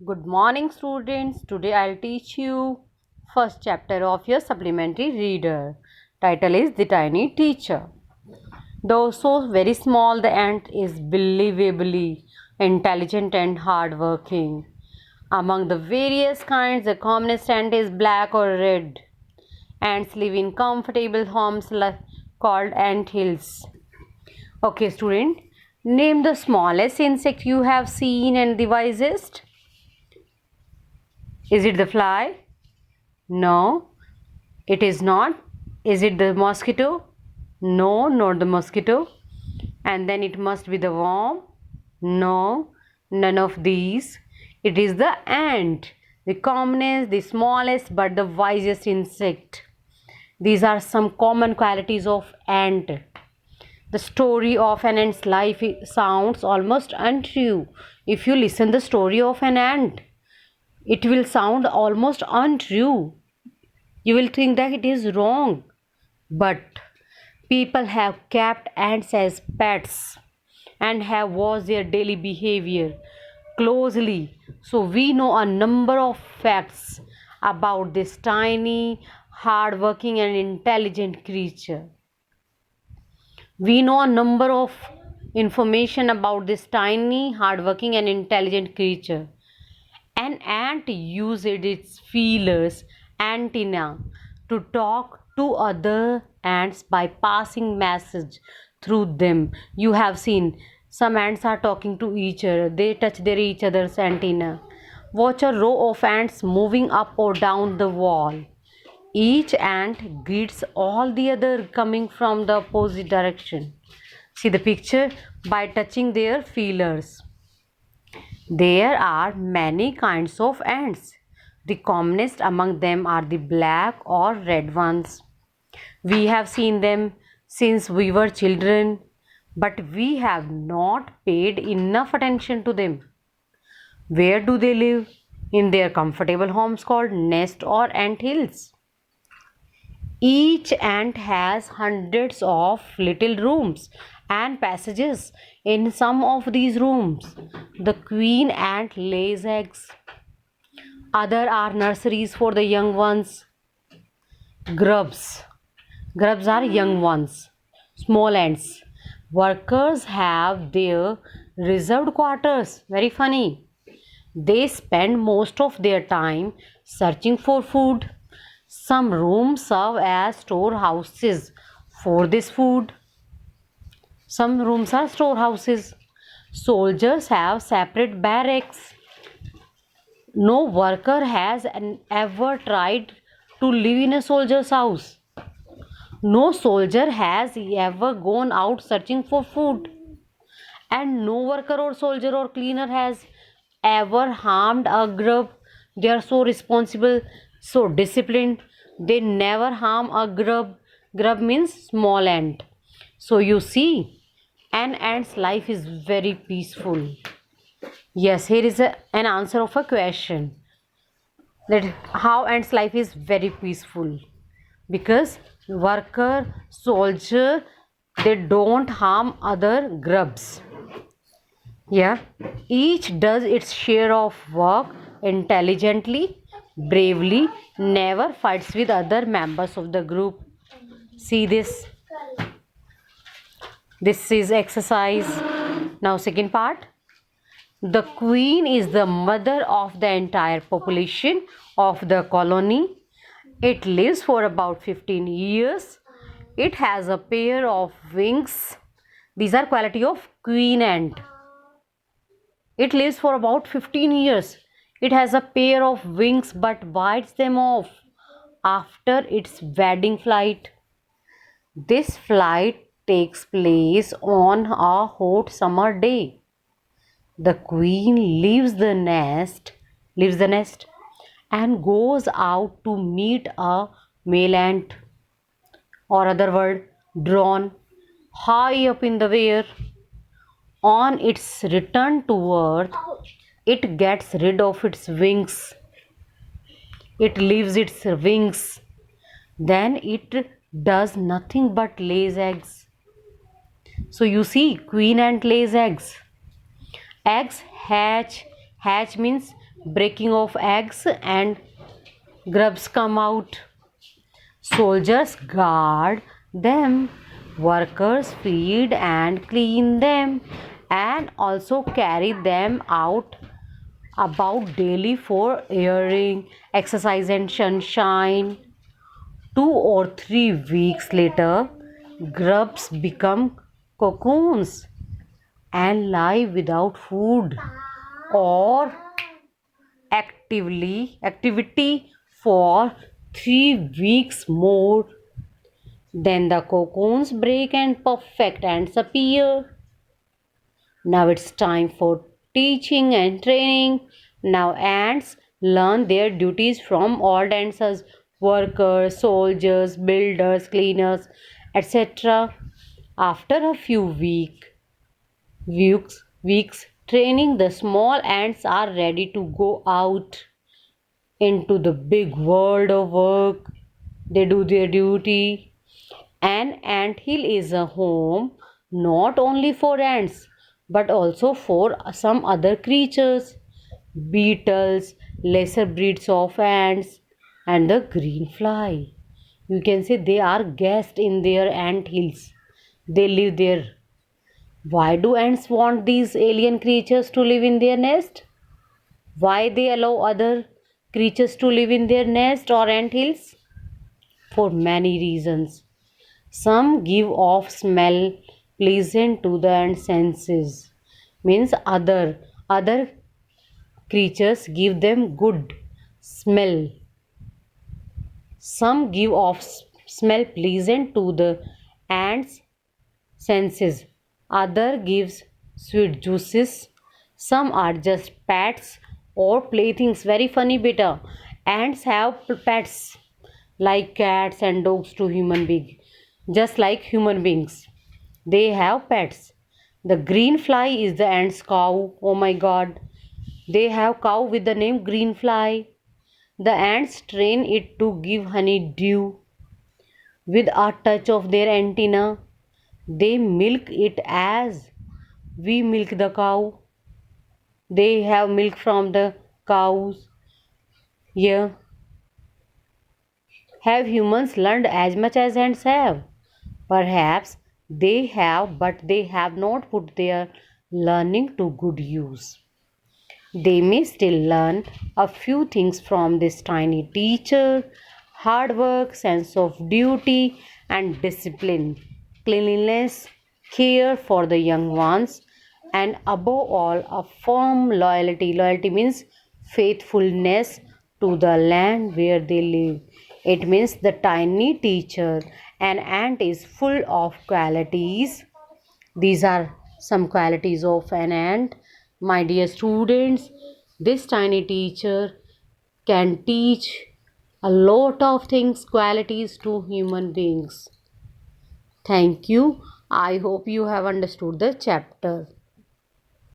Good morning, students. Today I'll teach you first chapter of your supplementary reader. Title is The Tiny Teacher. Though so very small, the ant is believably intelligent and hardworking. Among the various kinds, the commonest ant is black or red. Ants live in comfortable homes called ant hills. Okay, student. Name the smallest insect you have seen and the wisest. Is it the fly? No, it is not. Is it the mosquito? No, not the mosquito. And then it must be the worm? No, none of these. It is the ant, the commonest, the smallest, but the wisest insect. These are some common qualities of ant. The story of an ant's life sounds almost untrue. If you listen the story of an ant, it will sound almost untrue. You will think that it is wrong. But people have kept ants as pets and have watched their daily behavior closely. So we know a number of facts about this tiny, hardworking, and intelligent creature. We know a number of information about this tiny, hardworking, and intelligent creature. An ant uses its feelers antenna to talk to other ants by passing message through them. You have seen some ants are talking to each other. They touch their each other's antenna. Watch a row of ants moving up or down the wall. Each ant greets all the other coming from the opposite direction. See the picture by touching their feelers. There are many kinds of ants. The commonest among them are the black or red ones. We have seen them since we were children, but we have not paid enough attention to them. Where do they live? In their comfortable homes called nest or ant hills. Each ant has hundreds of little rooms and passages. In some of these rooms, the queen ant lays eggs. Other are nurseries for the young ones. Grubs. Grubs are young ones, small ants. Workers have their reserved quarters. Very funny. They spend most of their time searching for food. Some rooms serve as storehouses for this food. Some rooms are storehouses. Soldiers have separate barracks. No worker has ever tried to live in a soldier's house. No soldier has ever gone out searching for food. And no worker or soldier or cleaner has ever harmed a grub. They are so responsible, so disciplined. They never harm a grub. Grub means small ant. So you see, an ant's life is very peaceful. Yes, here is an answer of a question that how ants life is very peaceful because worker, soldier, they don't harm other grubs. Yeah, each does its share of work intelligently, bravely, never fights with other members of the group. See this. This is exercise. Now, second part. The queen is the mother of the entire population of the colony. It lives for about 15 years. It has a pair of wings. These are quality of queen ant. It lives for about 15 years. It has a pair of wings but bites them off after its wedding flight. This flight takes place on a hot summer day. The queen leaves the nest and goes out to meet a male ant or other word drone high up in the air. On its return to earth, it gets rid of its wings. It leaves its wings. Then it does nothing but lays eggs. So you see, queen ant lays eggs. Eggs hatch. Hatch means breaking of eggs and grubs come out. Soldiers guard them, workers feed and clean them, and also carry them out about daily for airing, exercise, and sunshine. 2 or 3 weeks later, grubs become cocoons and lie without food or activity for 3 weeks more. Then the cocoons break and perfect ants appear. Now it's time for teaching and training. Now ants learn their duties from old ants as workers, soldiers, builders, cleaners, etc. After a few weeks training, the small ants are ready to go out into the big world of work. They do their duty. An anthill is a home not only for ants but also for some other creatures, beetles, lesser breeds of ants, and the green fly. You can say they are guests in their ant hills. They live there. Why do ants want these alien creatures to live in their nest? Why they allow other creatures to live in their nest or ant hills? For many reasons. Some give off smell pleasant to the ant senses. Means other creatures give them good smell. Some give off smell pleasant to the ants senses. Other gives sweet juices. Some are just pets or playthings. Very funny beta. Ants have pets like cats and dogs to human beings. Just like human beings, they have pets. The green fly is the ant's cow. Oh my god. They have cow with the name green fly. The ants train it to give honey dew with a touch of their antenna. They milk it as we milk the cow. They have milk from the cows. Yeah. Have humans learned as much as ants have? Perhaps they have, but they have not put their learning to good use. They may still learn a few things from this tiny teacher: hard work, sense of duty, and discipline, cleanliness, care for the young ones, and above all, a firm loyalty. Loyalty means faithfulness to the land where they live. It means the tiny teacher, an ant, is full of qualities. These are some qualities of an ant. My dear students, this tiny teacher can teach a lot of things, qualities to human beings. Thank you. I hope you have understood the chapter.